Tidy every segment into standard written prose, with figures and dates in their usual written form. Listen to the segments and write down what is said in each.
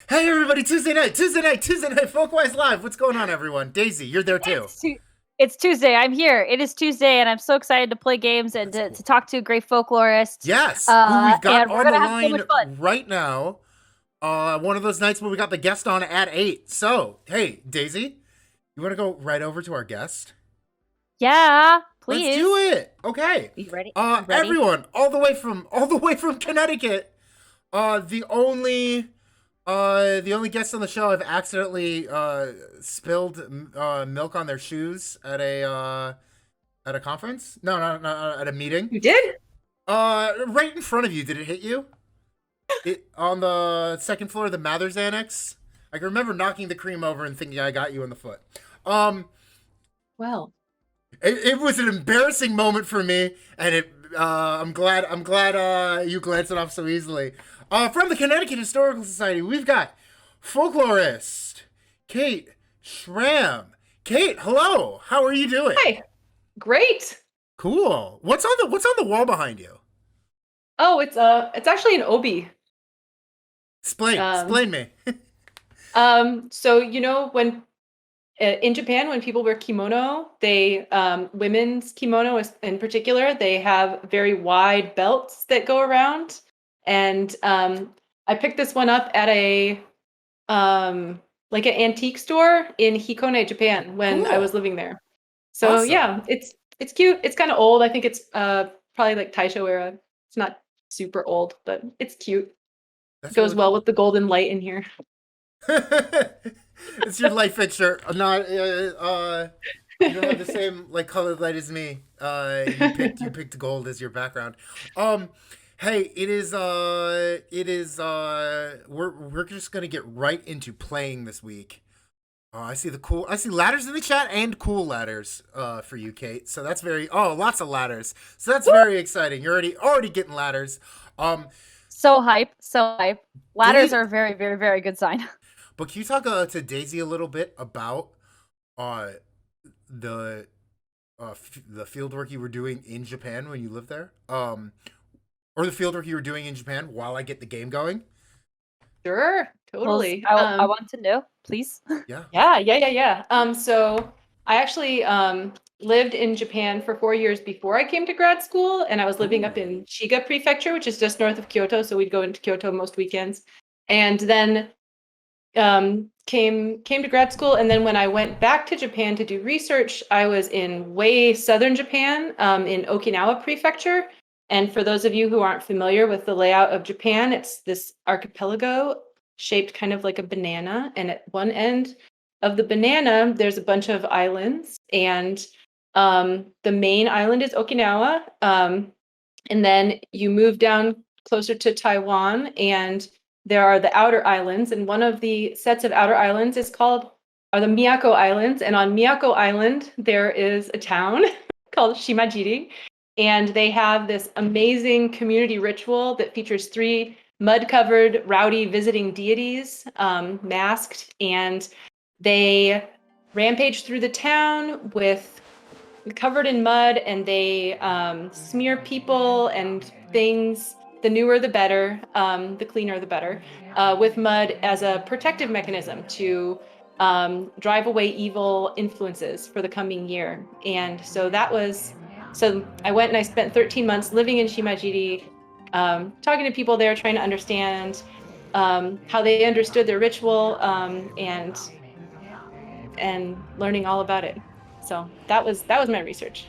Hey everybody, Tuesday night, Folkwise Live. What's going on, everyone? Daisy, you're there too. It's Tuesday. I'm here. It is Tuesday, and I'm so excited to play games and That's to, cool. to talk to a great folklorist. Yes, who we've got And we're on the gonna have so line much fun. right now. One of those nights where we got the guest on at 8. So, hey, Daisy, you want to go right over to our guest? Yeah, Let's please. do it. Okay. You ready? Everyone, all the way from Connecticut. The only guest on the show I've accidentally spilled milk on their shoes at a conference. No, at a meeting. You did? Right in front of you. Did it hit you? On the second floor of the Mathers Annex. I can remember knocking the cream over and thinking I got you in the foot. Well, it was an embarrassing moment for me, and I'm glad you glanced it off so easily. From the Connecticut Historical Society, we've got folklorist Kate Schramm. Kate, hello. How are you doing? hi. Great. Cool. What's on the wall behind you? Oh, it's actually an obi. Explain me. So when in Japan, when people wear kimono, they women's kimono in particular, they have very wide belts that go around. And I picked this one up at a like an antique store in Hikone, Japan, when I was living there. So Awesome. yeah, it's cute. It's kind of old. I think it's probably like Taisho era. It's not super old, but it's cute. That's Goes really well cool. with the golden light in here. It's your light fixture. Not you don't have the same like colored light as me. You picked gold as your background. Hey, we're just gonna get right into playing this week. I see ladders in the chat and cool ladders for you, Kate. So that's lots of ladders. So that's very exciting. You're already getting ladders. So hype. Ladders are a very, very, very good sign. But can you talk to Daisy a little bit about the the field work you were doing in Japan when you lived there? Or the field work you were doing in Japan while I get the game going? Sure, totally. I want to know, please. Yeah. Yeah. So I actually lived in Japan for 4 years before I came to grad school, and I was living up in Shiga Prefecture, which is just north of Kyoto. So we'd go into Kyoto most weekends, and then came to grad school. And then when I went back to Japan to do research, I was in way southern Japan, in Okinawa Prefecture. And for those of you who aren't familiar with the layout of Japan, it's this archipelago shaped kind of like a banana. And at one end of the banana, there's a bunch of islands. And the main island is Okinawa. And then you move down closer to Taiwan, and there are the outer islands. And one of the sets of outer islands are the Miyako Islands. And on Miyako Island, there is a town called Shimajiri. And they have this amazing community ritual that features 3 mud-covered, rowdy visiting deities, masked, and they rampage through the town covered in mud, and they smear people and things. The newer, the better. The cleaner, the better. With mud as a protective mechanism to drive away evil influences for the coming year. And so So I went and I spent 13 months living in Shimajiri, talking to people there, trying to understand how they understood their ritual, and learning all about it. So that was my research.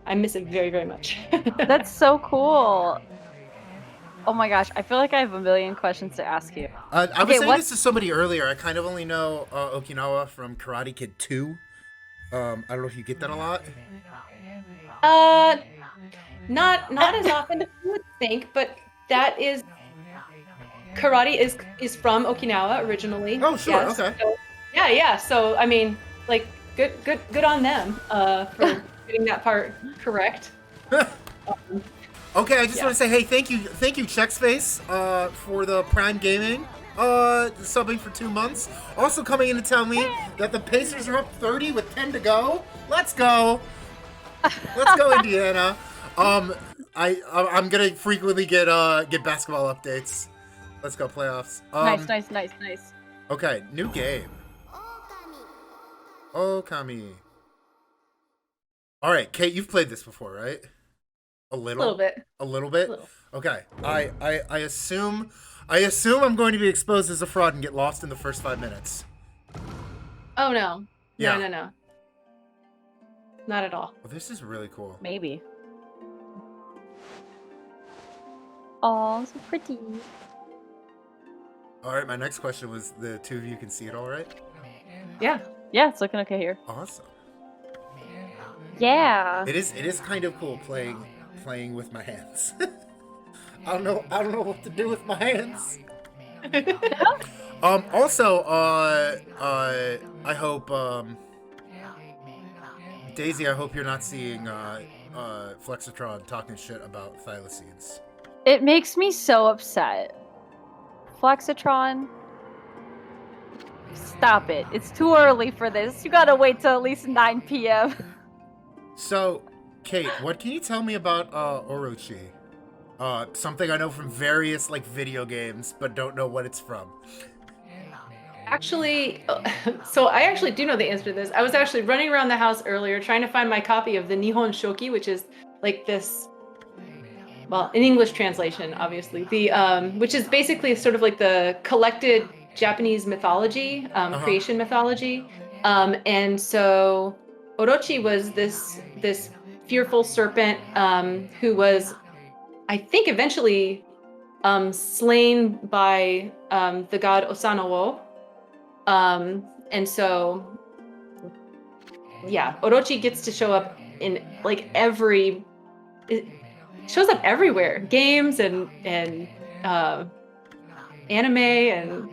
I miss it very, very much. That's so cool. Oh my gosh, I feel like I have a million questions to ask you. I was saying this to somebody earlier. I kind of only know Okinawa from Karate Kid 2. I don't know if you get that a lot. Not as often as you would think, but that is karate is from Okinawa originally. Oh, sure, yes. Okay. So, yeah. So I mean, like, good on them for getting that part correct. Okay, I just want to say, hey, thank you, Checkspace, for the Prime Gaming, subbing for 2 months. Also coming in to tell me that the Pacers are up 30 with 10 to go. Let's go. Let's go, Indiana. I'm gonna frequently get basketball updates. Let's go playoffs. Nice. Okay, new game. Ōkami. All right, Kate, you've played this before, right? A little bit. A little bit. A little. Okay. I assume I'm going to be exposed as a fraud and get lost in the first 5 minutes. Oh no. Yeah. No. Not at all. Well, this is really cool. Maybe. Oh, so pretty. All right, my next question was the two of you can see it all right? Yeah. Yeah, it's looking okay here. Awesome. Yeah. It is kind of cool playing with my hands. I don't know what to do with my hands. Also, I hope Daisy, I hope you're not seeing Flexitron talking shit about thylacines. It makes me so upset. Flexitron, stop it. It's too early for this. You gotta wait till at least 9 p.m. So, Kate, what can you tell me about Orochi? Something I know from various video games, but don't know what it's from. Actually, so I actually do know the answer to this. I was actually running around the house earlier trying to find my copy of the Nihon Shoki, which is this, well, in English translation, obviously, which is basically sort of like the collected Japanese mythology, creation mythology. And so Orochi was this fearful serpent who was, I think, eventually slain by the god Osanowo. And so, yeah, Orochi gets to show up in it shows up everywhere, games and anime and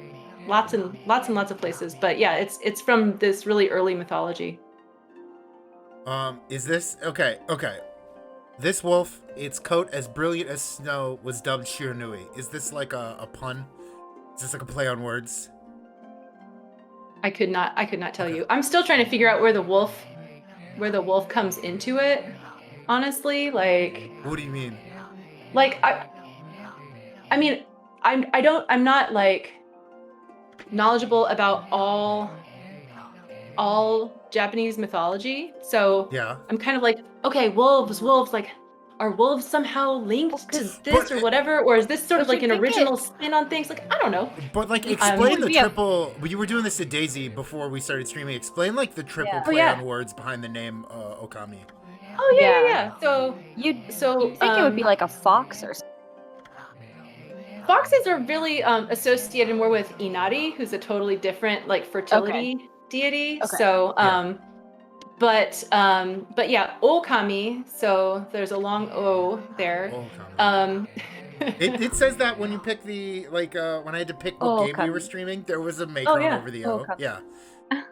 lots of places. But yeah, it's from this really early mythology. Is this okay? This wolf, its coat as brilliant as snow, was dubbed Shiranui. Is this like a pun? Is this like a play on words? I could not tell you. I'm still trying to figure out where the wolf comes into it. Honestly, What do you mean? I mean, I'm not knowledgeable about all Japanese mythology. So Yeah. I'm kind of okay, wolves, are wolves somehow linked to this or whatever? Or is this sort of an original spin on things? I don't know. But explain the triple. You were doing this to Daisy before we started streaming. Explain the triple play on words behind the name Ōkami. Oh yeah. So you think it would be a fox or something? Foxes are really associated more with Inari, who's a totally different fertility deity. Okay. So but yeah, Ōkami, so there's a long O there. Ōkami. It says that when you pick the when I had to pick what game we were streaming, there was a macron over the O. Ōkami.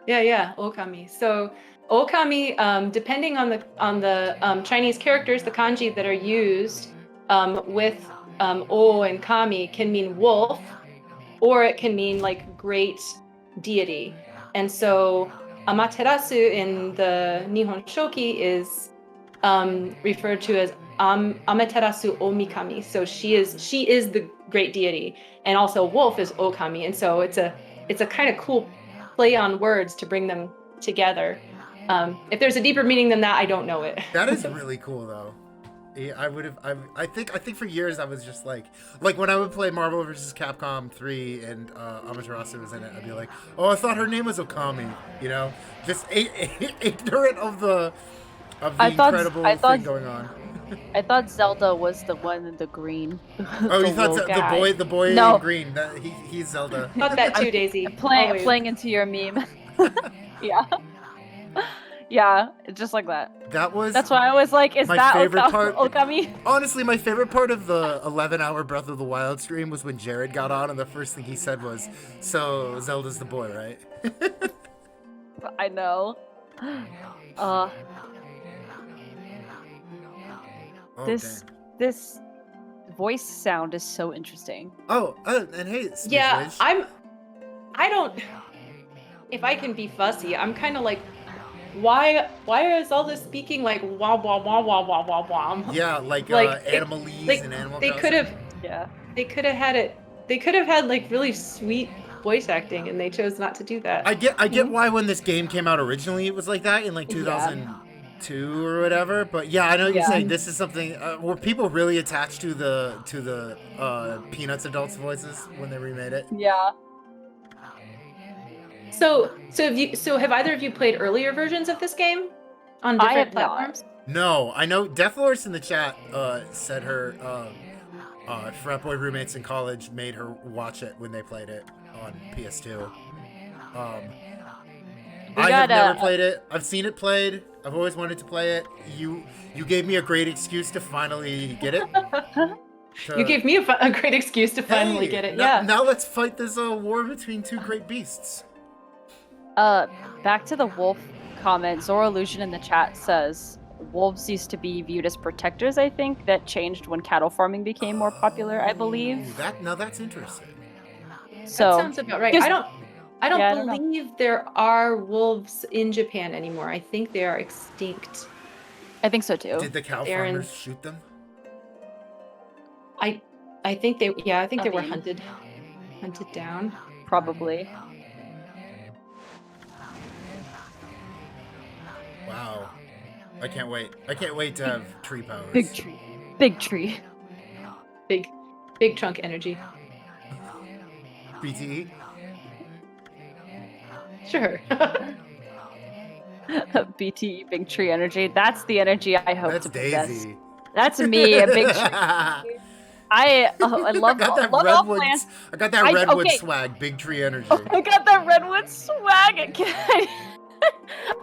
Yeah, Ōkami. So Ōkami, depending on the Chinese characters, the kanji that are used with O and Kami can mean wolf, or it can mean great deity. And so Amaterasu in the Nihon Shoki is referred to as Amaterasu Omikami. So she is the great deity, and also wolf is Ōkami. And so it's a kind of cool play on words to bring them together. If there's a deeper meaning than that, I don't know it. That is really cool, though. Yeah, I think for years I was just like when I would play Marvel vs. Capcom 3 and Amaterasu was in it, I'd be like, oh, I thought her name was Ōkami, just ignorant of the incredible thing going on. I thought Zelda was the one in the green. Oh, you thought the boy in green? He's Zelda. Thought that too, Daisy. Playing into your meme. Yeah. Yeah, just like that. That's why I was like, is that favorite part, Ōkami? Honestly, my favorite part of the 11-hour Breath of the Wild stream was when Jared got on and the first thing he said was, so Zelda's the boy, right? I know. This voice sound is so interesting. Oh, and hey, yeah, I don't, if I can be fussy, I'm kind of why is all this speaking wah wah wah wah wah wah wah? Yeah, animalese and animal. They could have had it They could have had like really sweet voice acting, and they chose not to do that. I get why when this game came out originally it was like that in like 2002 or whatever. But yeah, I know what you're saying. This is something were people really attached to the Peanuts adults' voices when they remade it. Yeah. So have either of you played earlier versions of this game on different platforms? No, I know Deathlor's in the chat said her frat boy roommates in college made her watch it when they played it on PS2. I have never played it. I've seen it played. I've always wanted to play it. You gave me a great excuse to finally get it. You gave me a great excuse to finally get it. Now let's fight this war between two great beasts. Back to the wolf comment. Zoroillusion in the chat says wolves used to be viewed as protectors. I think that changed when cattle farming became more popular. I believe. That's interesting. So that sounds about right. I don't believe there are wolves in Japan anymore. I think they are extinct. I think so too. Did the cow farmers shoot them? I think they they were hunted down. Probably. Wow. I can't wait. I can't wait to have tree powers. Big tree. Big tree. Big trunk energy. BTE? Sure. BTE, big tree energy. That's the energy I hope to possess. Daisy. That's me, a big tree. I love all plants. I got that redwood swag, big tree energy. I got that redwood swag.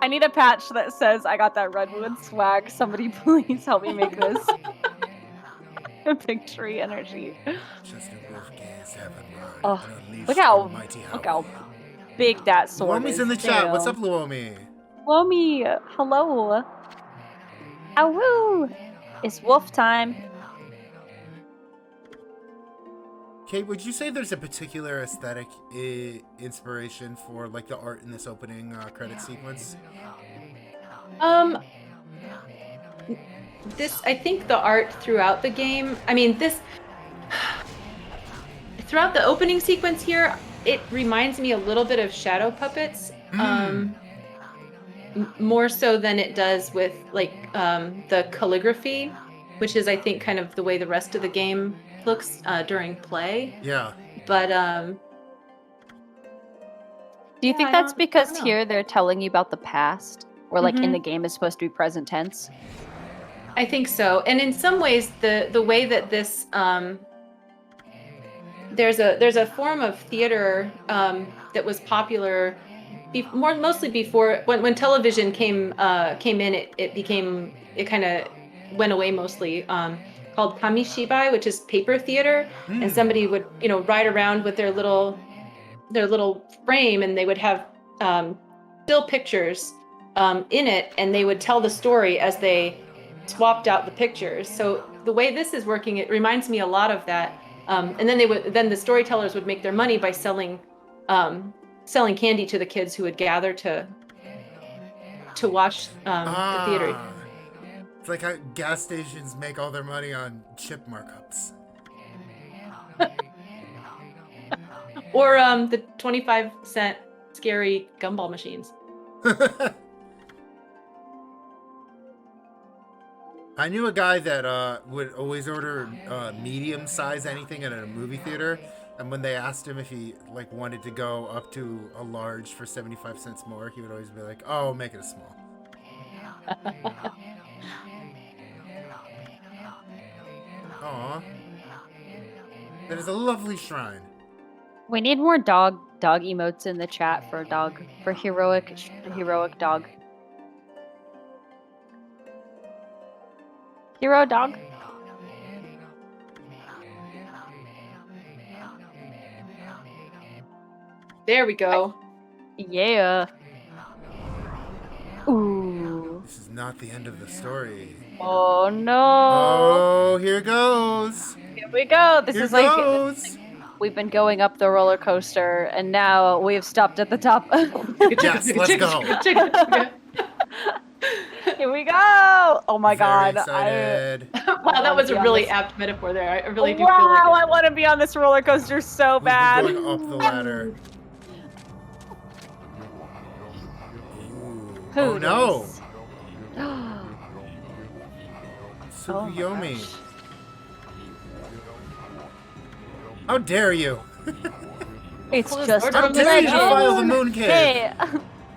I need a patch that says I got that redwood swag. Somebody please help me make this. Big tree energy. Oh, look how big that sword is. Luomi's in the chat. What's up, Luomi? Luomi, hello. Awoo! It's wolf time. Kate, would you say there's a particular aesthetic inspiration for like the art in this opening credit sequence? I think the art throughout the game, throughout the opening sequence here, it reminds me a little bit of shadow puppets, more so than it does with like the calligraphy, which is I think kind of the way the rest of the game looks during play. Yeah. But do you think that's because here they're telling you about the past, or like in the game is supposed to be present tense? I think so. And in some ways the way that this there's a form of theater that was popular mostly before when television came in, it kind of went away mostly, called kamishibai, which is paper theater. And somebody would ride around with their little frame, and they would have still pictures in it, and they would tell the story as they swapped out the pictures. So the way this is working, it reminds me a lot of that. And then the storytellers would make their money by selling candy to the kids who would gather to watch the theater. It's like how gas stations make all their money on chip markups. Or the 25-cent scary gumball machines. I knew a guy that would always order medium size anything at a movie theater, and when they asked him if he like wanted to go up to a large for 75 cents more, he would always be like, "Oh, make it a small." Aw, that is a lovely shrine. We need more dog emotes in the chat for heroic dog. Hero dog. There we go. Yeah. Ooh. This is not the end of the story. Oh no. Oh, here goes. Here we go. This is like we've been going up the roller coaster, and now we've stopped at the top. Yes, let's go. Here we go. Oh my Very god. excited. My Wow, that was a really apt metaphor there. I really do feel like Wow, I want to be on this roller coaster so We've bad. been going up the ladder. Oh no! Tsukuyomi. How dare you? It's Well, just how a dare you legend. defile the moon cave? Hey,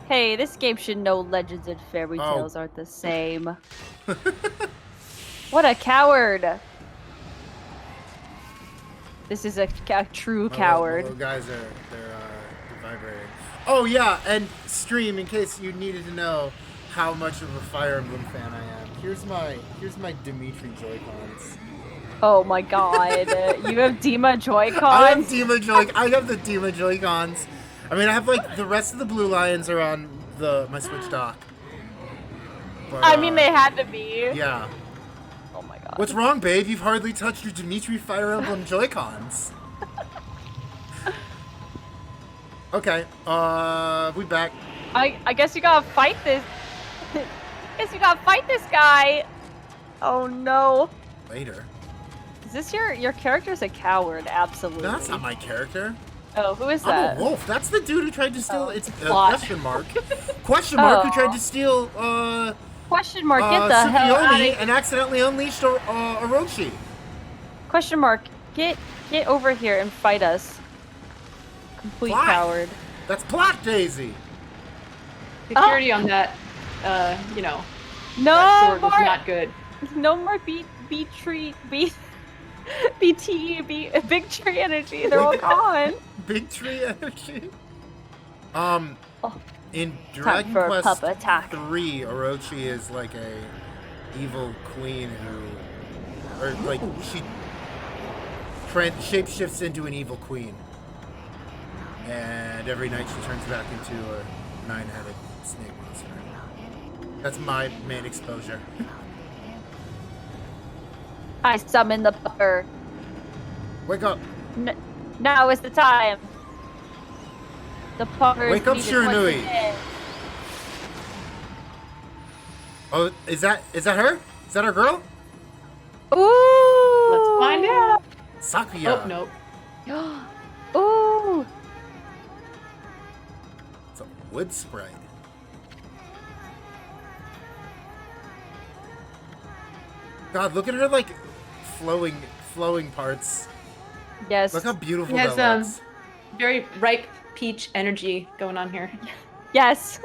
hey, this game should know legends and fairy Oh. tales aren't the same. What a coward! This is a true coward. Little guys are they're vibrating. Oh yeah, and stream in case you needed to know how much of a Fire Emblem fan I am. Here's my Dimitri Joy-Cons. Oh my god, you have Dima I have Joy-Cons? I have the Dima Joy-Cons. I mean, I have like the rest of the Blue Lions are on my Switch dock. But, I mean, they had to be. Yeah. Oh my god. What's wrong, babe? You've hardly touched your Dimitri Fire Emblem Joy-Cons. Okay, we back. I guess you gotta fight this. Guess you gotta fight this guy. Oh no. Later. Is this your character's a coward? Absolutely. No, that's not my character. Oh, who is I'm that? a wolf. That's the dude who tried to steal. It's plot. question mark. Question mark. Who Oh. tried to steal Question mark. Get the hell out of Tsukuyomi here. and accidentally unleashed Orochi. Question mark. Get over here and fight us. Complete Plot. coward. That's plot, Daisy. security on that, No that sword was more. not good. No more B tree B. BT big tree energy. They're all gone. Big tree energy. Oh. In Time Dragon for a Quest pup attack. 3, Orochi is like a evil queen who, or like she shapeshifts into an evil queen, and every night she turns back into a 9-headed snake monster. That's my main exposure. I summon the pupper. Wake up! Now is the time. The pupper. Wake up, Shiranui. Oh, is that her? Is that our girl? Ooh. Let's find out. Sakuya. Oh, nope. Ooh. It's a wood sprite. God, look at her like flowing parts. Yes. Look how beautiful It has, that looks. Very ripe peach energy going on here. Yes.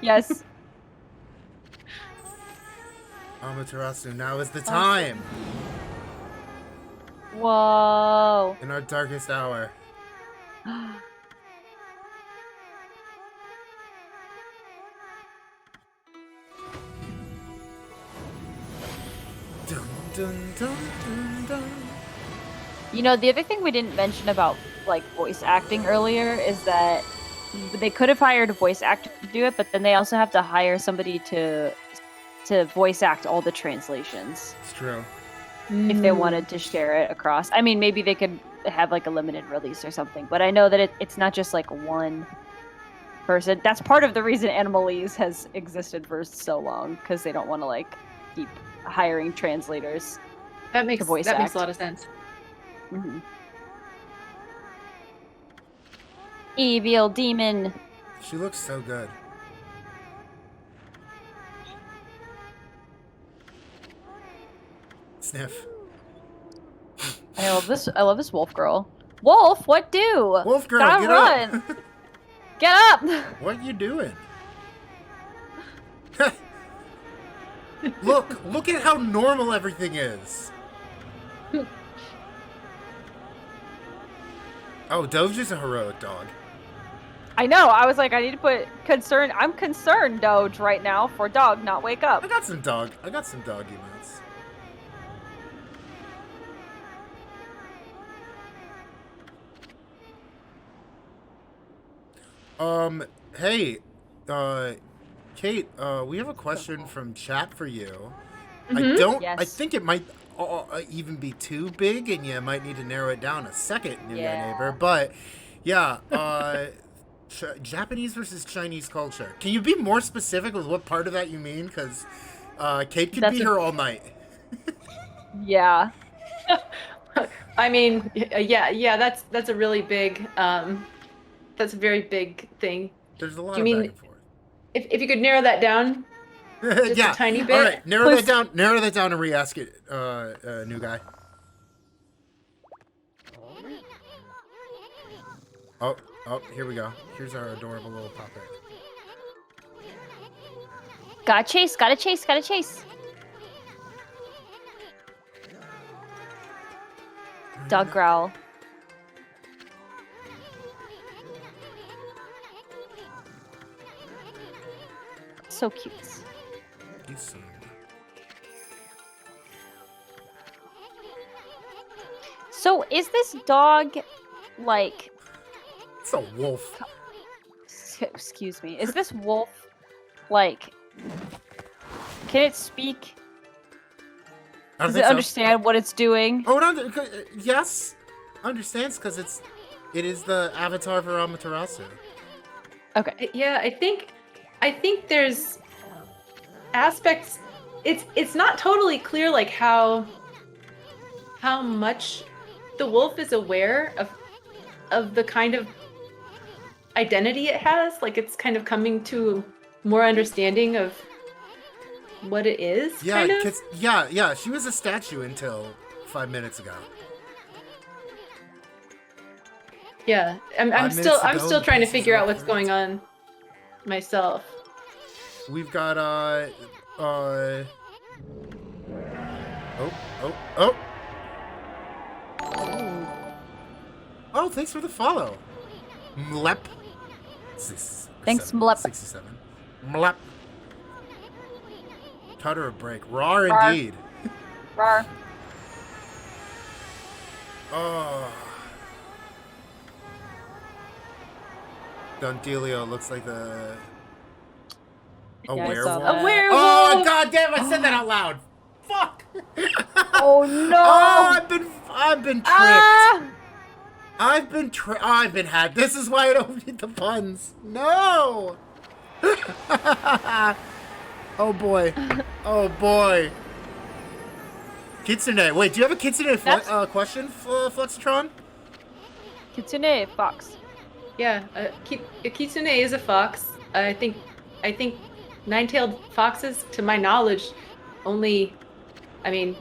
Yes. Amaterasu, now is the time. Whoa. In our darkest hour. Dun, dun, dun, dun, dun. You know, the other thing we didn't mention about like voice acting earlier is that they could have hired a voice actor to do it, but then they also have to hire somebody to voice act all the translations It's true. if they wanted to share it across. I mean, maybe they could have like a limited release or something, but I know that it's not just like one person. That's part of the reason Animalese has existed for so long, because they don't want to like keep hiring translators. That makes voice a act. lot of sense. Mm-hmm. Evil demon. She looks so good. Sniff. I love this wolf girl. Wolf, what do? Wolf girl, Gotta get run. up. Get up. What you doing? Look at how normal everything is. Oh, Doge is a heroic dog. I know. I was like, I need to put concern. I'm concerned, Doge, right now for dog not wake up. I got some dog emotes. Hey, Kate, we have a question from chat for you. Yes. I think it might even be too big, and you might need to narrow it down a second, new Yeah. neighbor. But yeah, Japanese versus Chinese culture. Can you be more specific with what part of that you mean? Because Kate could That's be a- here all night. Yeah. I mean, yeah, that's a really big, that's a very big thing. There's a lot Do you of back mean and forth. if you could narrow that down just a Yeah. tiny All bit? right. Narrow Please. that down. Narrow that down and re-ask it, new guy. Oh, here we go. Here's our adorable little puppet. Gotta chase, gotta chase, gotta chase. Dog growl. So cute. He's so... So is this dog like... It's a wolf. Excuse me. Is this wolf like... Can it speak? I don't Does think it so. understand what it's doing? Oh, no, yes. Understands because it is the avatar for Amaterasu. Okay. Yeah, I think there's aspects. It's not totally clear like how much the wolf is aware of the kind of identity it has. Like it's kind of coming to more understanding of what it is. Yeah, kind of. yeah. She was a statue until 5 minutes ago. Yeah, I'm 5 still minutes I'm ago, still trying to pieces figure of out what's fruit. going on myself. We've got oh. Oh, thanks for the follow. Mlep. Thanks, Mlep. 67. Mlep. Cut her a break. Raw Rar. indeed. Rar. Oh. Dondelio looks like a Yeah, I saw werewolf. that. A werewolf. Oh, god damn, I said that out loud. Fuck. Oh no! Oh, I've been tricked. Ah! I've been had. This is why I don't read the puns. No. Oh boy. Oh boy. Kitsune. Wait, do you have a Kitsune question, Flexitron? Kitsune fox. Yeah, a kitsune is a fox. I think nine-tailed foxes, to my knowledge, only, I mean,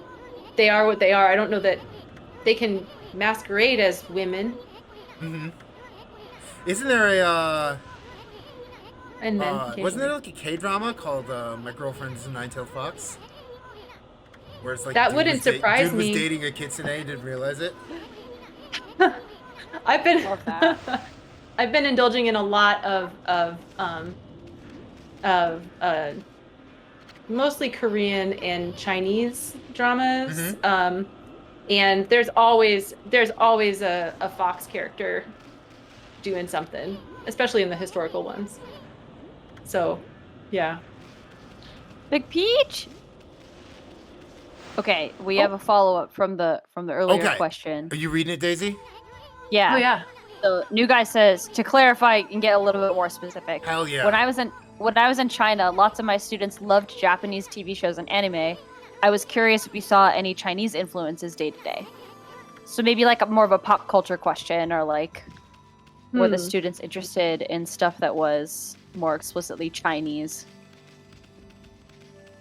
they are what they are. I don't know that they can masquerade as women. Mm-hmm. Isn't there a And men. wasn't there like a K-drama called My Girlfriend's a Nine-Tailed Fox? Where it's like That wouldn't surprise dude me. was dating a kitsune, didn't realize it. I've been Love that. I've been indulging in a lot of mostly Korean and Chinese dramas. Mhm. And there's always a fox character doing something, especially in the historical ones. So, yeah. Big Peach. Okay, we have a follow-up from the earlier Okay. question. Are you reading it, Daisy? Yeah. Oh yeah. The new guy says, to clarify and get a little bit more specific. Hell yeah. When I was in China, lots of my students loved Japanese TV shows and anime. I was curious if you saw any Chinese influences day to day. So maybe like more of a pop culture question, or like were the students interested in stuff that was more explicitly Chinese?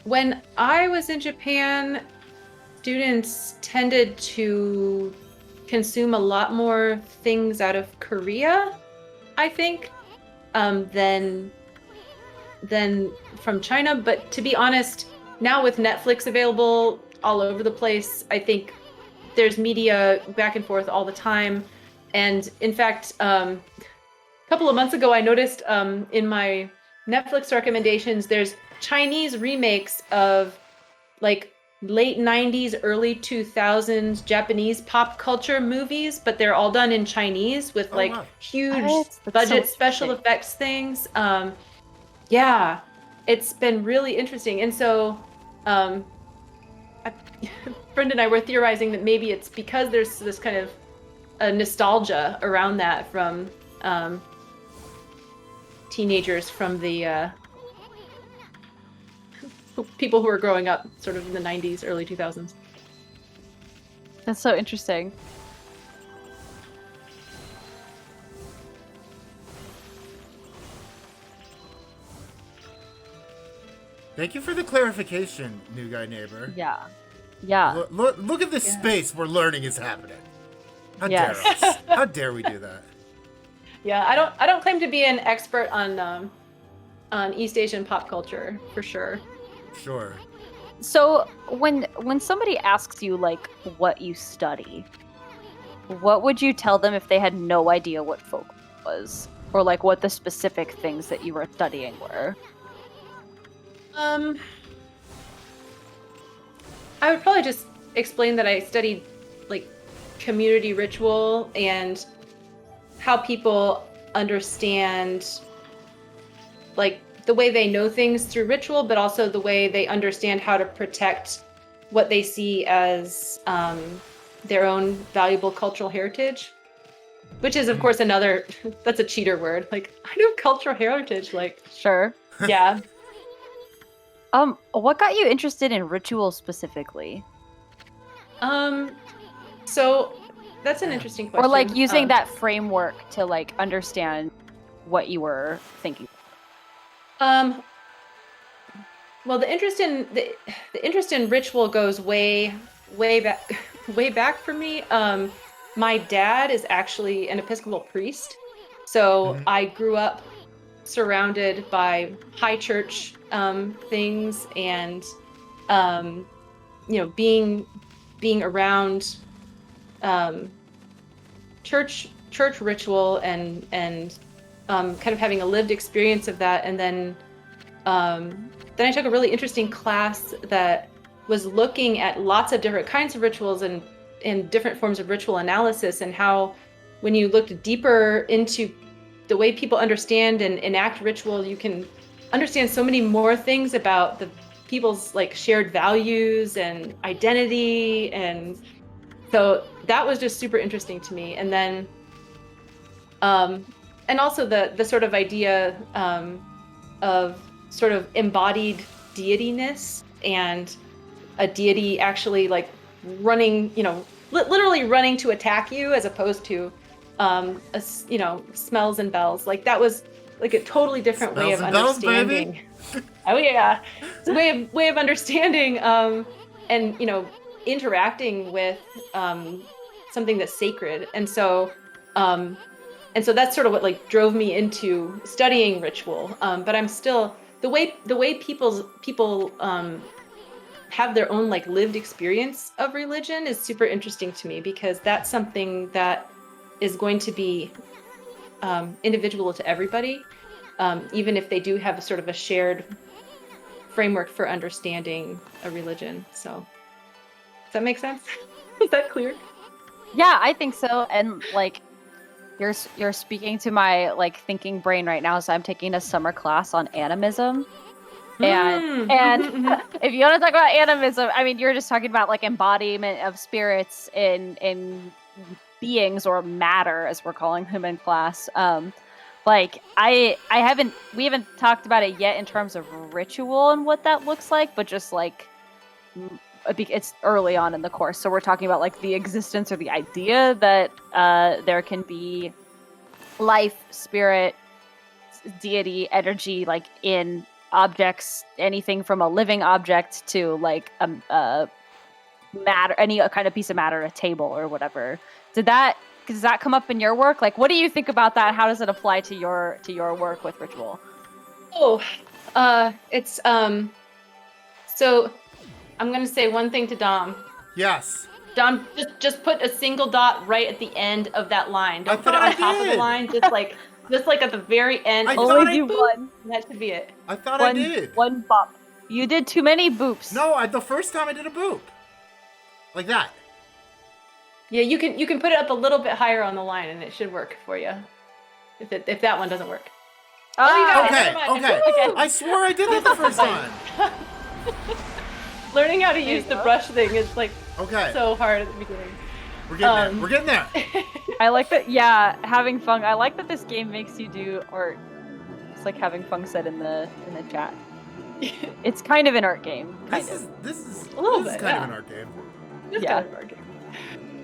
When I was in Japan, students tended to consume a lot more things out of Korea, I think, than from China. But to be honest, now with Netflix available all over the place, I think there's media back and forth all the time. And in fact, a couple of months ago, I noticed in my Netflix recommendations, there's Chinese remakes of like late 90s, early 2000s Japanese pop culture movies, but they're all done in Chinese with like wow. huge That's budget so special interesting. effects things. Yeah, it's been really interesting. And so Brenda and I were theorizing that maybe it's because there's this kind of a nostalgia around that from teenagers from the people who were growing up sort of in the 90s, early 2000s. That's so interesting. Thank you for the clarification, new guy neighbor. Yeah. Yeah. Look at the space where learning is happening. How Yes. dare us? How dare we do that? Yeah, I don't claim to be an expert on East Asian pop culture for sure. Sure. So when somebody asks you like what you study, what would you tell them if they had no idea what folk was, or like what the specific things that you were studying were? I would probably just explain that I studied like community ritual and how people understand like the way they know things through ritual, but also the way they understand how to protect what they see as their own valuable cultural heritage, which is of course another, that's a cheater word. Like, I know cultural heritage, like, Sure. yeah. What got you interested in ritual specifically? So that's an interesting question. Or like using that framework to like understand what you were thinking. Well, the interest in ritual goes way back for me. My dad is actually an Episcopal priest, so I grew up surrounded by high church things, and being around church ritual and kind of having a lived experience of that. And then I took a really interesting class that was looking at lots of different kinds of rituals and different forms of ritual analysis, and how when you looked deeper into the way people understand and enact ritual, you can understand so many more things about the people's like shared values and identity. And so that was just super interesting to me. And then and also the sort of idea of sort of embodied deityness, and a deity actually like running, literally running to attack you, as opposed to smells and bells. Like, that was like a totally different way of understanding. Oh yeah, it's a way of understanding and interacting with something that's sacred. And so that's sort of what like drove me into studying ritual. But I'm still the way people have their own like lived experience of religion is super interesting to me, because that's something that is going to be individual to everybody, even if they do have a sort of a shared framework for understanding a religion. So does that make sense? Is that clear? Yeah, I think so. And like you're speaking to my like thinking brain right now. So I'm taking a summer class on animism. And if you want to talk about animism, I mean, you're just talking about like embodiment of spirits in beings, or matter, as we're calling them in class. Like we haven't talked about it yet in terms of ritual and what that looks like, but just like it's early on in the course, so we're talking about like the existence or the idea that there can be life, spirit, deity, energy, like in objects, anything from a living object to like matter, any kind of piece of matter, a table or whatever. Does that come up in your work? Like, what do you think about that? How does it apply to your work with ritual? It's so I'm gonna say one thing to Dom. Yes. Dom, just put a single dot right at the end of that line. Don't put it on top of the line. Just like at the very end. Only do one. That should be it. I thought I did. One bop. You did too many boops. No, the first time I did a boop. Like that. Yeah, you can put it up a little bit higher on the line, and it should work for you. If that one doesn't work. Oh, you got it. Okay. I swore I did that the first time. Learning how to use the brush thing is like so hard at the beginning. We're getting there. We're getting there. I like that. Yeah, having fun. I like that this game makes you do, or it's like having fun said in the chat. It's kind of an art game. This is a little bit, kind of an art game. Kind of an art game.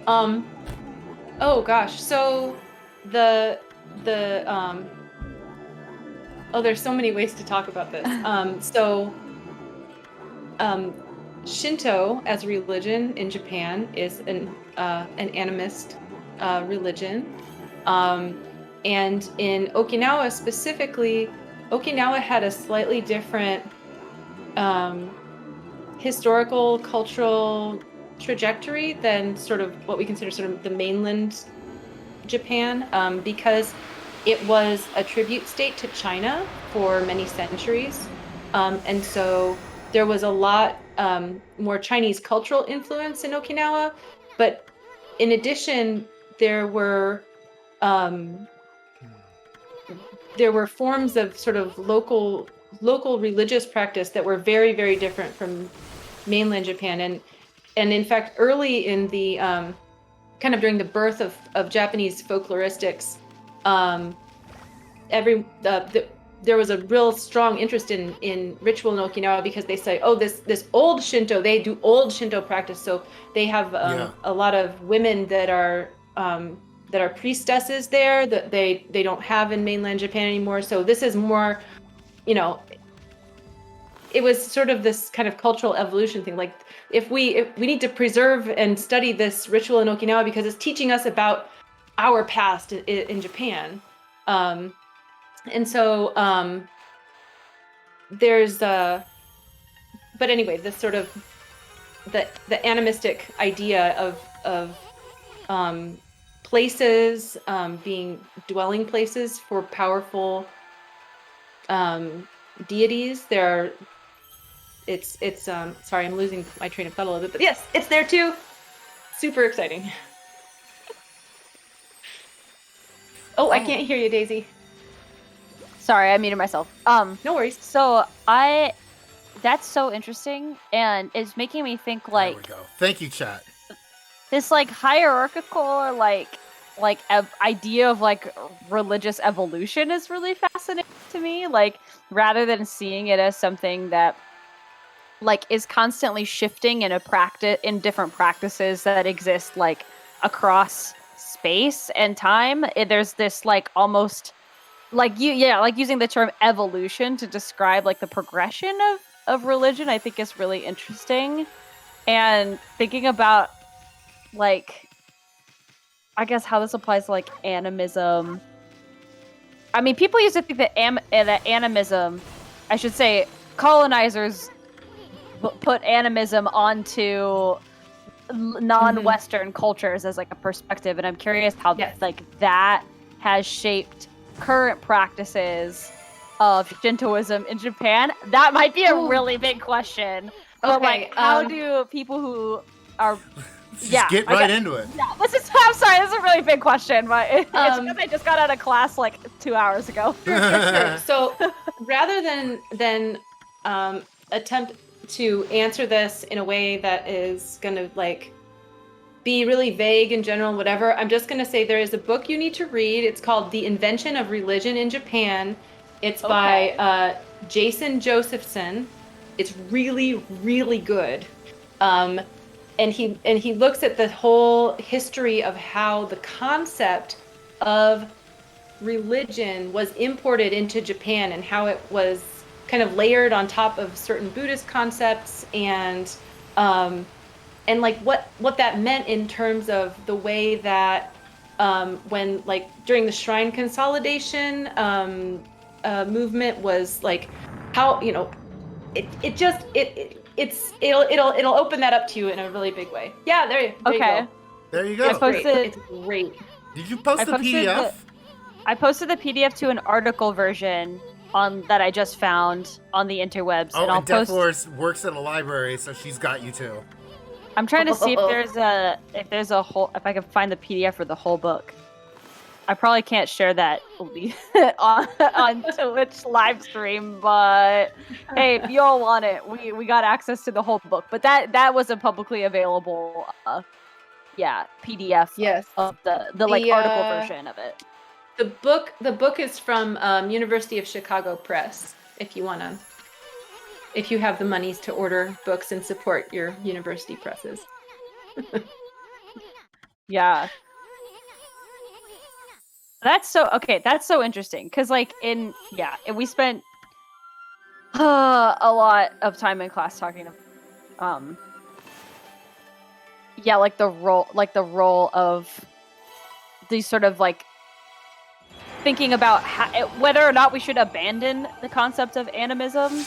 Oh gosh. So the there's so many ways to talk about this. Shinto as religion in Japan is an animist religion. And in Okinawa specifically, Okinawa had a slightly different historical, cultural trajectory than sort of what we consider sort of the mainland Japan, because it was a tribute state to China for many centuries. And so there was a lot more Chinese cultural influence in Okinawa. But in addition, there were forms of sort of local religious practice that were very, very different from mainland Japan. And in fact, early in the kind of during the birth of Japanese folkloristics, there was a real strong interest in ritual in Okinawa, because they say, oh, this old Shinto, they do old Shinto practice, so they have a lot of women that are priestesses there that they don't have in mainland Japan anymore. So this is more, it was sort of this kind of cultural evolution thing. Like if we need to preserve and study this ritual in Okinawa because it's teaching us about our past in Japan. And so there's but anyway, this sort of the animistic idea of places being dwelling places for powerful deities. It's sorry, I'm losing my train of thought a little bit, but yes, it's there too. Super exciting. Oh, I can't hear you, Daisy. Sorry, I muted myself. No worries. So that's so interesting, and it's making me think like. There we go. Thank you, chat. This like hierarchical or like idea of like religious evolution is really fascinating to me. Like rather than seeing it as something that like is constantly shifting in in different practices that exist like across space and time, there's this like almost like like using the term evolution to describe like the progression of religion, I think is really interesting. And thinking about like I guess how this applies to like animism. I mean, people used to think that that animism, I should say, colonizers put animism onto non-Western cultures as like a perspective, and I'm curious how like that has shaped current practices of Shintoism in Japan. That might be a really big question. But like, how do people who are get right into it. Yeah, I'm sorry, this is a really big question, but it's because I just got out of class like 2 hours ago. Sure. So rather than attempt to answer this in a way that is going to like be really vague and general, whatever, I'm just going to say there is a book you need to read. It's called The Invention of Religion in Japan. It's by Jason Josephson. It's really, really good. And he looks at the whole history of how the concept of religion was imported into Japan and how it was kind of layered on top of certain Buddhist concepts, and like what that meant in terms of the way that when like during the shrine consolidation movement was like how it'll open that up to you in a really big way. Yeah, there you go. There you go. It's great. Did you post the PDF? I posted the PDF to an article version that I just found on the interwebs. Oh, and Death Force works at a library, so she's got you too. I'm trying to see if I can find the PDF for the whole book. I probably can't share that on Twitch live stream, but hey, if you all want it, we got access to the whole book. But that was a publicly available PDF of the article version of it. The book is from University of Chicago Press, if you have the monies to order books and support your university presses. Yeah. That's so interesting because like we spent a lot of time in class talking about like the role of these sort of like thinking about whether or not we should abandon the concept of animism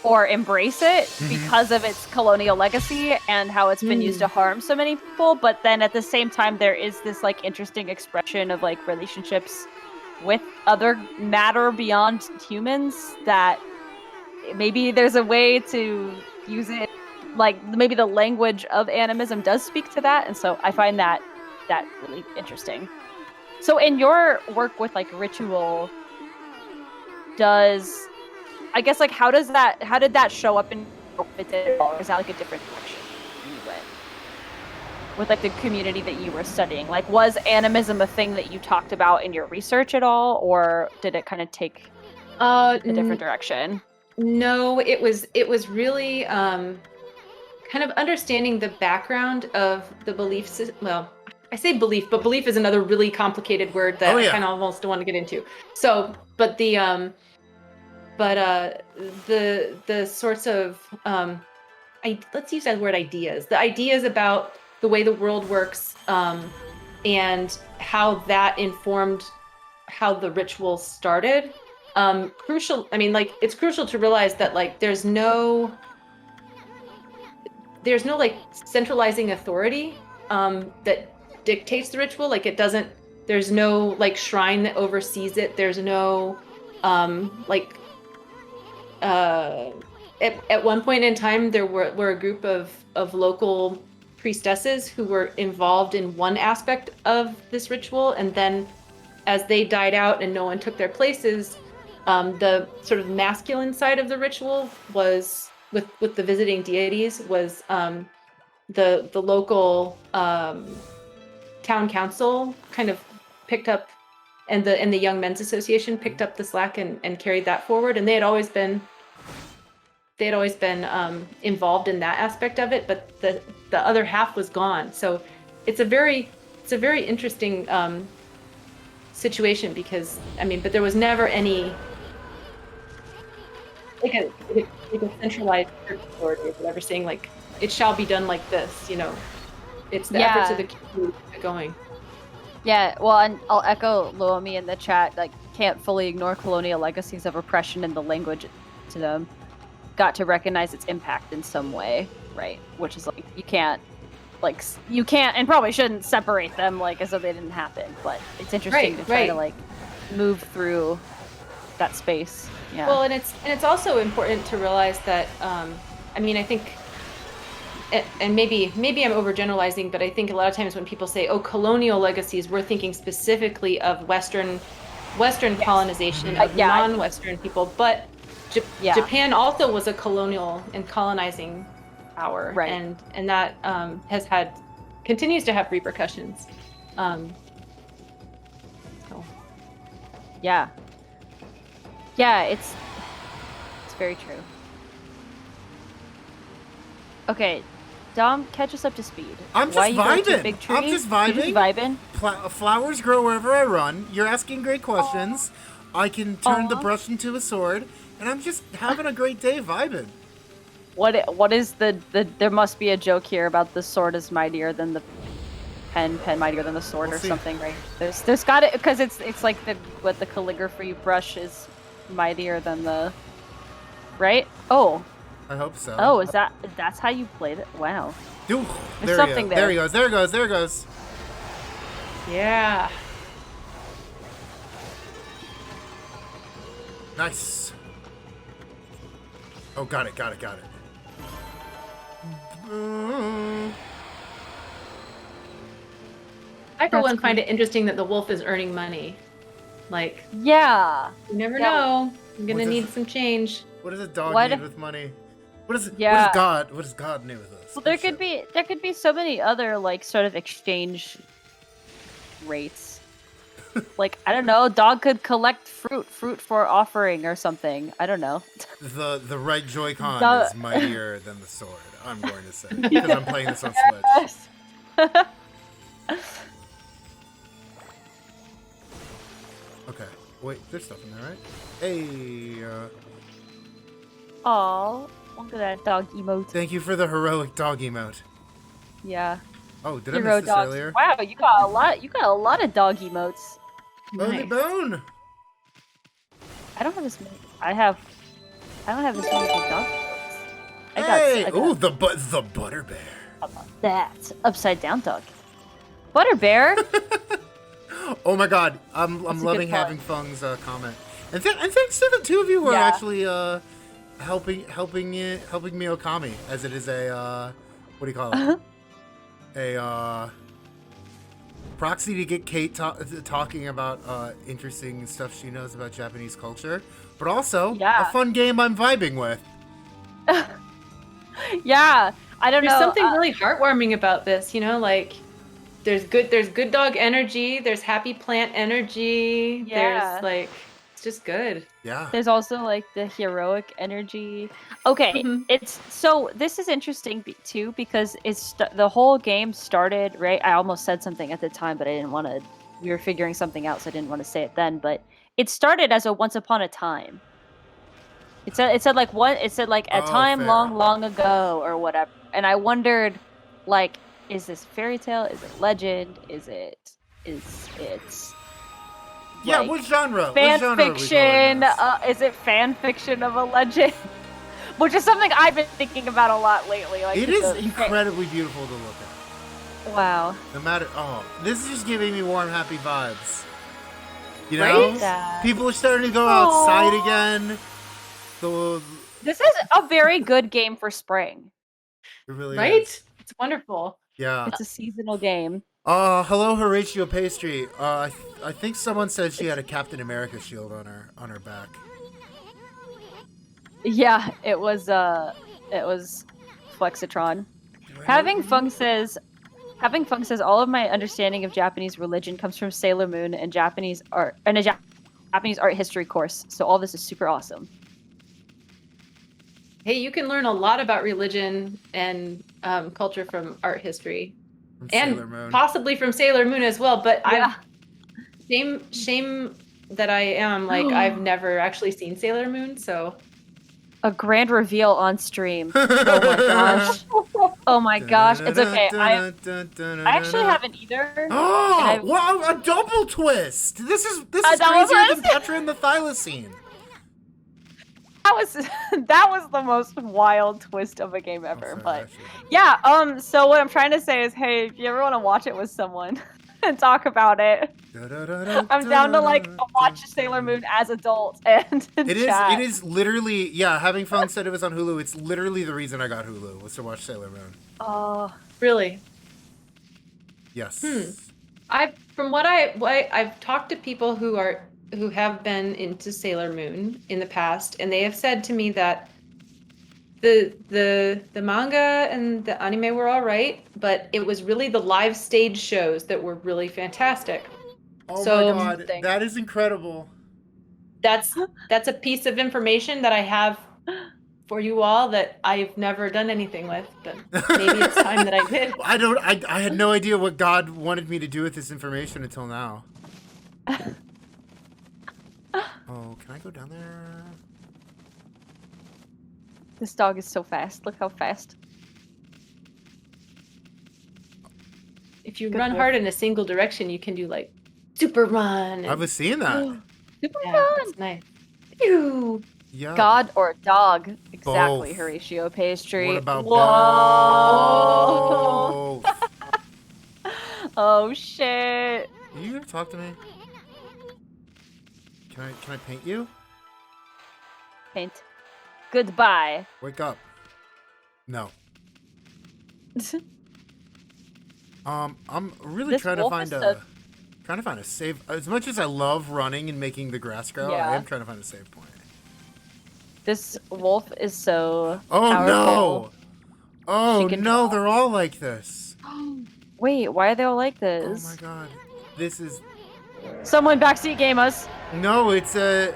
or embrace it because of its colonial legacy and how it's been used to harm so many people. But then at the same time, there is this like interesting expression of like relationships with other matter beyond humans that maybe there's a way to use it. Like maybe the language of animism does speak to that. And so I find that really interesting. So in your work with like ritual, I guess like how did that show up in it, or is that like a different direction you went with like the community that you were studying? Like was animism a thing that you talked about in your research at all, or did it kind of take a different direction? No, it was really kind of understanding the background of the belief system. Well, I say belief, but belief is another really complicated word that I kind of almost don't want to get into. So, but the sorts of let's use that word ideas. The ideas about the way the world works, and how that informed how the ritual started. Crucial. I mean, like it's crucial to realize that like there's no like centralizing authority that dictates the ritual. Like it doesn't. There's no like shrine that oversees it. There's no at one point in time there were a group of local priestesses who were involved in one aspect of this ritual, and then as they died out and no one took their places, the sort of masculine side of the ritual was with the visiting deities was the local town council kind of picked up, and the Young Men's Association picked up the slack and carried that forward, and they had always been involved in that aspect of it, but the other half was gone. So it's a very interesting situation, because I mean, but there was never any like a centralized church authority or whatever saying like it shall be done like this. It's the efforts of the community going. Yeah, well, and I'll echo Loami in the chat, like, can't fully ignore colonial legacies of oppression and the language to them. Got to recognize its impact in some way, right? Which is like, you can't and probably shouldn't separate them like as though they didn't happen, but it's interesting to try to like move through that space. Yeah. Well, and it's also important to realize that, I mean, I think, and maybe I'm overgeneralizing, but I think a lot of times when people say, "Oh, colonial legacies," we're thinking specifically of Western colonization of non-Western people. But Japan also was a colonial and colonizing power, right? And that continues to have repercussions. So. Yeah, it's very true. Okay. Dom, catch us up to speed. I'm just vibing. Flowers grow wherever I run. You're asking great questions. I can turn the brush into a sword, and I'm just having a great day vibing. What is there must be a joke here about the sword is mightier than the pen mightier than the sword, or something, right? There's got it, because it's like the calligraphy brush is mightier than the, right? Oh. I hope so. Oh, that's how you played it? Wow. Dude, there's something there. There he goes. Yeah. Nice. Oh, got it. I, for one, find it interesting that the wolf is earning money. Like, yeah. You never know. I'm going to need some change. What does a dog need with money? What does God need with us? Well, there could be so many other like sort of exchange rates. Like, I don't know, dog could collect fruit for offering or something. I don't know. The right Joy-Con is mightier than the sword, I'm going to say, because I'm playing this on Switch. Wait, there's stuff in there, right? Hey, Oh, look at that dog emote. thank you for the heroic dog emote. Yeah. Oh, did I Hero miss this dogs. earlier? Wow, you got a lot. You got a lot of dog emotes. Only Nice. bone! I don't have as many. I don't have as many good dog emotes. Hey! I got Ooh, the butter bear. how about that upside down dog. Butter bear. Oh my god, I'm That's a loving good thought. having Fung's comment. And thanks to the two of you who are Yeah. actually helping me Ōkami, as it is a what do you call it? A proxy to get Kate talking about interesting stuff she knows about Japanese culture, but also Yeah. a fun game I'm vibing with. Yeah. I don't There's know. something really heartwarming about this, you know, like there's good dog energy, there's happy plant energy, Yeah. there's like it's just good. Yeah. There's also like the heroic energy. Okay, Mhm. it's so this is interesting too because the whole game started right. I almost said something at the time, but I didn't want to. We were figuring something out, so I didn't want to say it then. But it started as a once upon a time. It said like what? It said like a Oh, time fair. long ago or whatever. And I wondered, like, is this fairy tale? Is it legend? Is it? Yeah, like, what genre? fan What genre are we calling fiction? this? Is it fan fiction of a legend? Which is something I've been thinking about a lot lately. Like It is incredibly beautiful to look at. Wow. No matter, this is just giving me warm, happy vibes. You know, Right? people are starting to go outside again. The This is a very good game for spring. it really Right? is. It's wonderful. Yeah. It's a seasonal game. Hello, Horatio Pastry. I think someone said she had a Captain America shield on her back. Yeah, it was Flexitron. Having Fung says all of my understanding of Japanese religion comes from Sailor Moon and Japanese art and a Japanese art history course. So all this is super awesome. Hey, you can learn a lot about religion and culture from art history, From and Sailor Moon. possibly from Sailor Moon as well. But Yeah. shame that I am like I've never actually seen Sailor Moon, so A grand reveal on stream. Oh my gosh. Oh my gosh. It's okay. I actually haven't either. Oh, wow, a double twist! This is double crazier than twist? Petra and the Thylacine. That was the most wild twist of a game ever. sorry, But actually. yeah, so what I'm trying to say is, hey, if you ever want to watch it with someone and talk about it, I'm down to like watch Sailor Moon as adults and chat. It is literally, yeah, having Fung said it was on Hulu, it's literally the reason I got Hulu, was to watch Sailor Moon. Oh, really. Yes. From what I've talked to people who have been into Sailor Moon in the past, and they have said to me that the manga and the anime were all right, but it was really the live stage shows that were really fantastic. Oh So- my god, that is incredible. That's a piece of information that I have for you all that I've never done anything with, but maybe it's time that I did. I had no idea what God wanted me to do with this information until now. Oh, can I go down there? this dog is so fast. Look how fast. If you Good run wolf. hard in a single direction, you can do like super run. I was seeing that. Super Yeah, fun. that's nice. Phew. Yeah. God or dog? Exactly, Both. Horatio Pastry. What about Whoa! both? Oh shit! Are you gonna talk to me? Can I paint you? Paint. Goodbye. Wake up. No. I'm really This trying to wolf find is a save. As much as I love running and making the grass grow, Yeah. I am trying to find a save point. This wolf is so Oh powerful. no! Oh She can no! draw. They're all like this. Wait, why are they all like Oh this? my god! This is Someone backseat game us. no. It's a.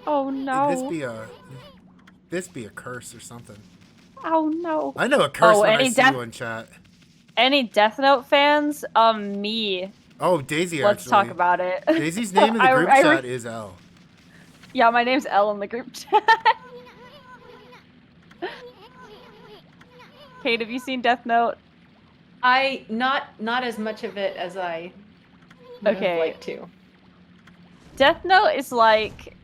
Oh no. This be a curse or something. Oh no. I know a curse Oh, when I any see death- one, chat. Any Death Note fans? Me. Oh, Daisy. Let's actually. talk about it. Daisy's name in the group chat is L. Yeah, my name's L in the group chat. Kate, have you seen Death Note? I not as much of it as I would have liked to. Death Note is like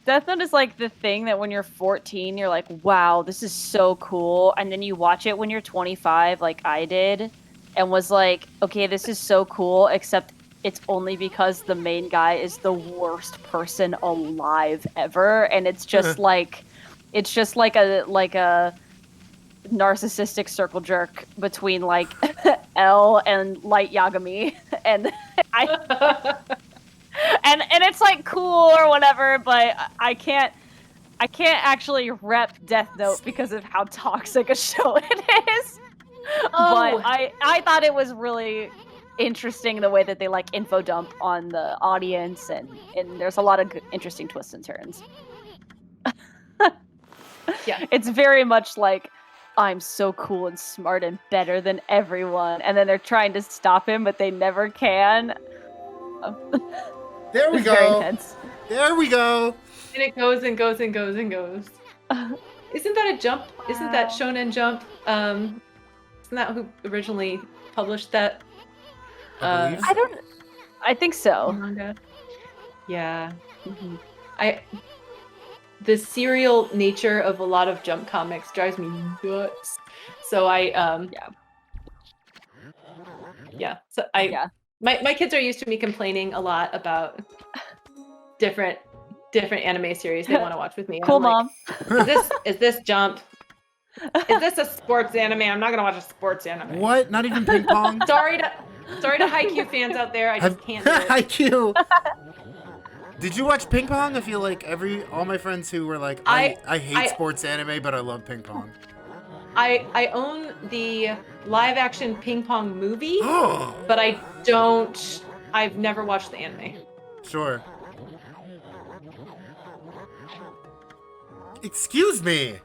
the thing that when you're 14, you're like, wow, this is so cool. And then you watch it when you're 25, like I did, and was like, okay, this is so cool, except it's only because the main guy is the worst person alive ever. And it's just like a narcissistic circle jerk between like L and Light Yagami. And and it's like cool or whatever, but I can't actually rep Death Note because of how toxic a show it is. Oh. But I thought it was really interesting the way that they like info dump on the audience, and there's a lot of interesting twists and turns. Yeah. It's very much like, I'm so cool and smart and better than everyone, and then they're trying to stop him, but they never can. There we It's very go. intense. There we go. And it goes and goes and goes and goes. Isn't that a Jump? Isn't that Shonen Jump? Isn't that who originally published that? I believe so. I think so. Manga. Yeah. The serial nature of a lot of Jump comics drives me nuts. So my kids are used to me complaining a lot about different anime series they want to watch with me. Cool, I'm Mom. Like, is this Jump? Is this a sports anime? I'm not gonna watch a sports anime. What? Not even ping pong? Sorry to Haikyuu fans out there. I just can't do it. Haikyuu. Did you watch ping pong? I feel like all my friends who were like, I hate sports anime, but I love ping pong. I own the live action ping pong movie, but I've never watched the anime. Sure. Excuse me.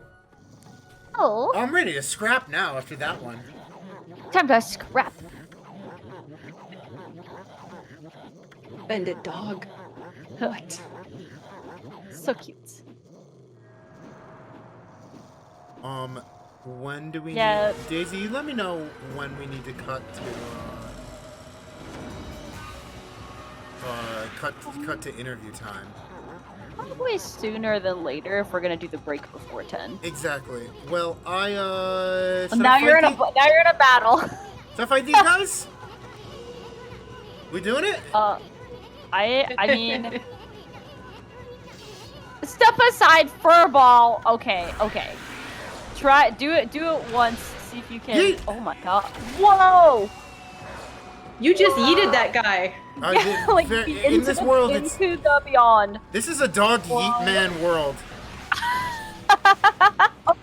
Oh. I'm ready to scrap now after that one. Time to scrap. Bended dog. What? So cute. When do we Yeah. need... Daisy, let me know when we need to cut to interview time. Probably sooner than later if we're gonna do the break before 10. Exactly. Well, Now you're in a battle. Should I fight these guys? We doing it? I mean, step aside, furball. Okay. Do it once. See if you can. Yeet. Oh my god! Whoa! You just yeeted that guy. Like in this world, into the beyond. This is a dog yeet man world.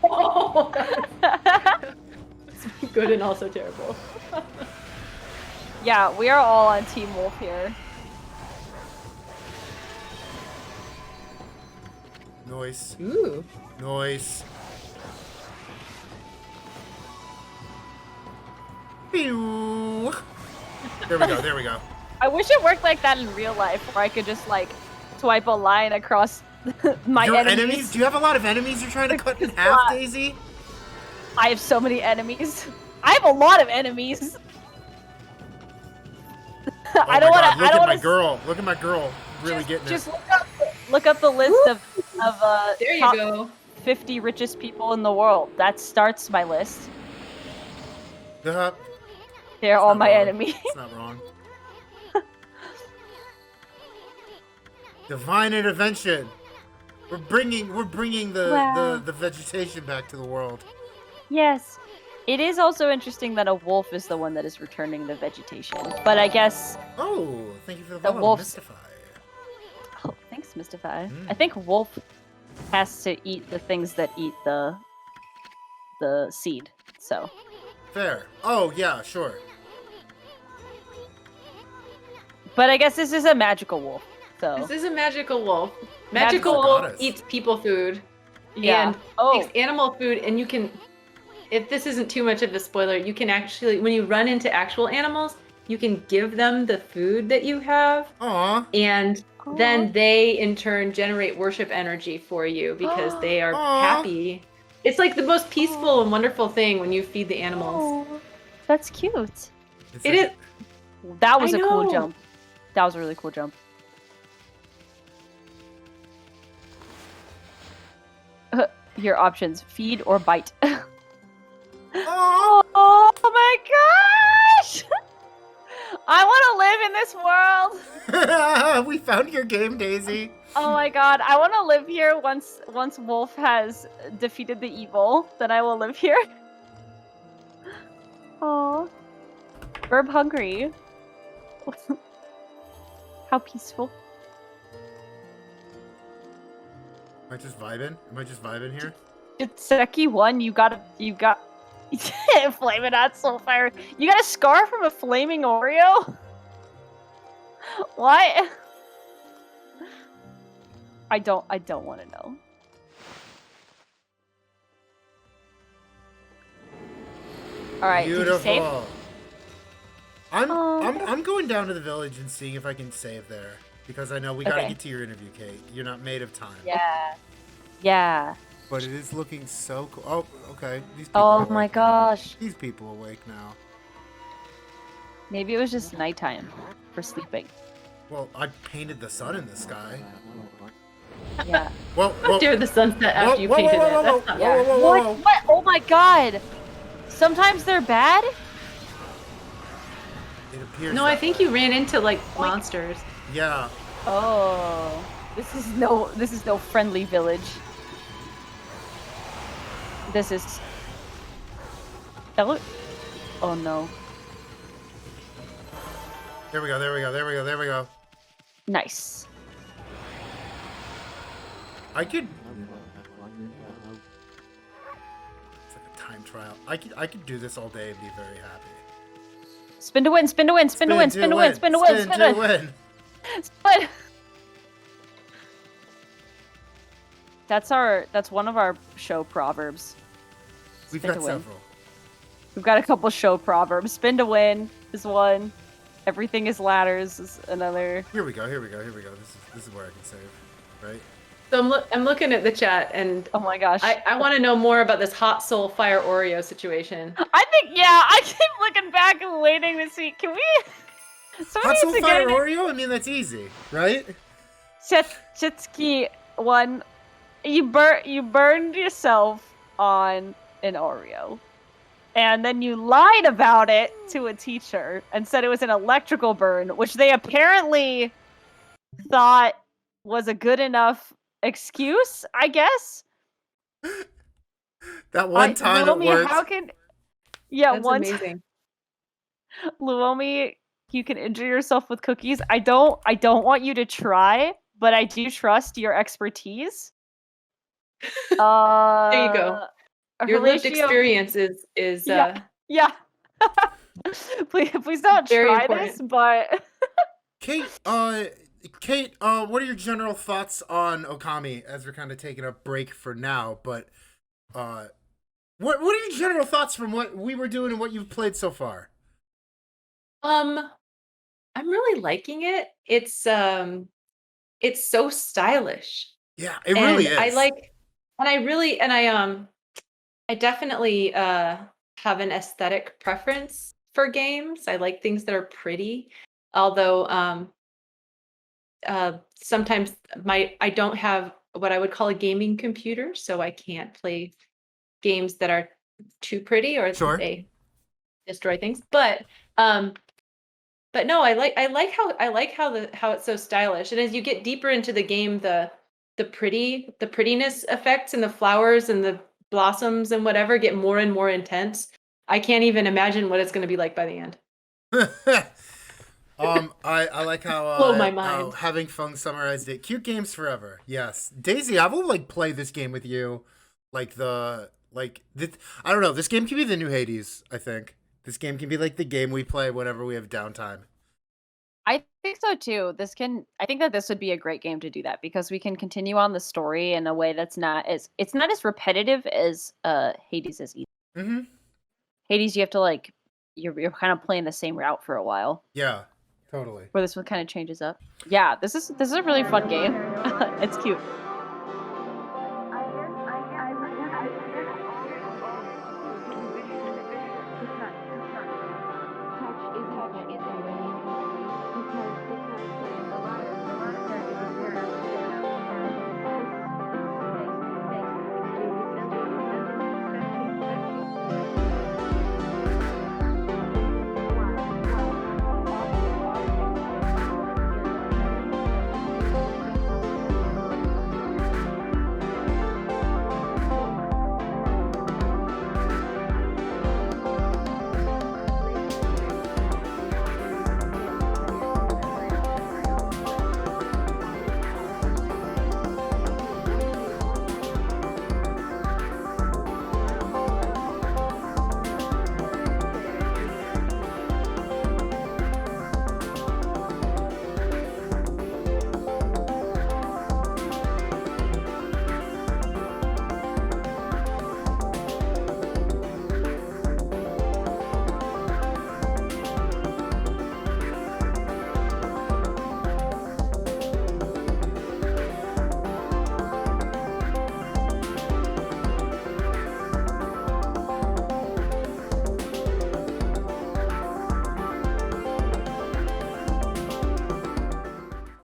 Oh. It's good and also terrible. Yeah, we are all on Team Wolf here. Noise. Ooh. Noise. Pew. There we go. I wish it worked like that in real life, where I could just like swipe a line across my Your enemies. Do you have a lot of enemies you're trying to cut in half, Daisy? I have so many enemies. I have a lot of enemies. Oh I don't want to. Look at my girl. Look at my girl. Really getting it. Just look up the list of There you top go. 50 richest people in the world. That starts my list. They're all my enemies. It's not wrong. Divine intervention. We're bringing the vegetation back to the world. Yes. It is also interesting that a wolf is the one that is returning the vegetation. But I guess... Oh, thank you for the The follow, wolf's- Mystify. Oh, thanks, Mystify. I think wolf has to eat the things that eat the seed. So... Fair. Oh, yeah, sure. But I guess this is a magical wolf. So... This is a magical wolf. Magical Magical wolf goddess. eats people food Yeah. and takes animal food, and you can if this isn't too much of a spoiler, you can actually, when you run into actual animals, you can give them the food that you have. Aw. And then they, in turn, generate worship energy for you because they are Aw. happy. It's like the most peaceful and wonderful thing when you feed the animals. Oh, that's cute. It is. That was I a cool know. jump. That was a really cool jump. Your options: feed or bite. Aw. Oh my gosh! I want to live in this world. We found your game, Daisy. Oh my god, I want to live here once Wolf has defeated the evil. Then I will live here. Oh, Verb hungry. How peaceful. Am I just vibing? Here? Jitseki 1, you got flaming hot soul fire. You got a scar from a flaming Oreo? What? I don't want to know. All right, did you save? Beautiful. I'm going down to the village and seeing if I can save there because I know we gotta Okay. get to your interview, Kate. You're not made of time. Yeah. But it is looking so cool. Oh, okay. These people Oh are my awake. gosh. These people awake now. Maybe it was just nighttime for sleeping. Well, I painted the sun in the sky. Yeah. Well, How dare the sunset after you painted it? That's not fair. What? Oh my god. Sometimes they're bad? It appears. No, that I think way. you ran into like monsters. Yeah. Oh. This is no friendly village. This is Oh no. There we go. Nice. I could. It's like a time trial. I could do this all day and be very happy. Spin to win, spin to win, spin to win, spin to win, spin to win, spin to win. Spin. That's one of our show proverbs. We've Spin got to win. several. We've got a couple show proverbs. Spin to win is one. Everything is ladders is another. Here we go. This is where I can save, right? So I'm looking at the chat and Oh my gosh. I want to know more about this hot soul fire Oreo situation. I think, yeah, I keep looking back and waiting to see. Can we? Somebody Hot Soul needs to Fire get Oreo? I mean, that's easy, right? Chitsky 1. You burned yourself on an Oreo. And then you lied about it to a teacher and said it was an electrical burn, which they apparently thought was a good enough excuse, I guess. That one time it Luomi, worked. how can... Yeah, That's one amazing. Luomi, you can injure yourself with cookies. I don't want you to try, but I do trust your expertise. There you go. Your lived Horatio- experience is Yeah. please don't Very try important. this, but Kate, what are your general thoughts on Ōkami as we're kind of taking a break for now? But what are your general thoughts from what we were doing and what you've played so far? I'm really liking it. It's so stylish. Yeah, it really is. I definitely have an aesthetic preference for games. I like things that are pretty. Although sometimes I don't have what I would call a gaming computer, so I can't play games that are too pretty or Sure. they destroy things. But no, I like how it's so stylish. And as you get deeper into the game, the prettiness effects and the flowers and the blossoms and whatever get more and more intense. I can't even imagine what it's going to be like by the end. I like how Blow my how mind. having fun summarized it. Cute games forever. Yes, Daisy, I will play this game with you. I don't know. This game can be the new Hades. I think this game can be like the game we play whenever we have downtime. I think so too. I think that this would be a great game to do that because we can continue on the story in a way that's not as repetitive as Hades is either. Mm-hmm. Hades, you have to like you're kind of playing the same route for a while. Yeah, totally. Where this one kind of changes up. Yeah, this is a really fun game. It's cute.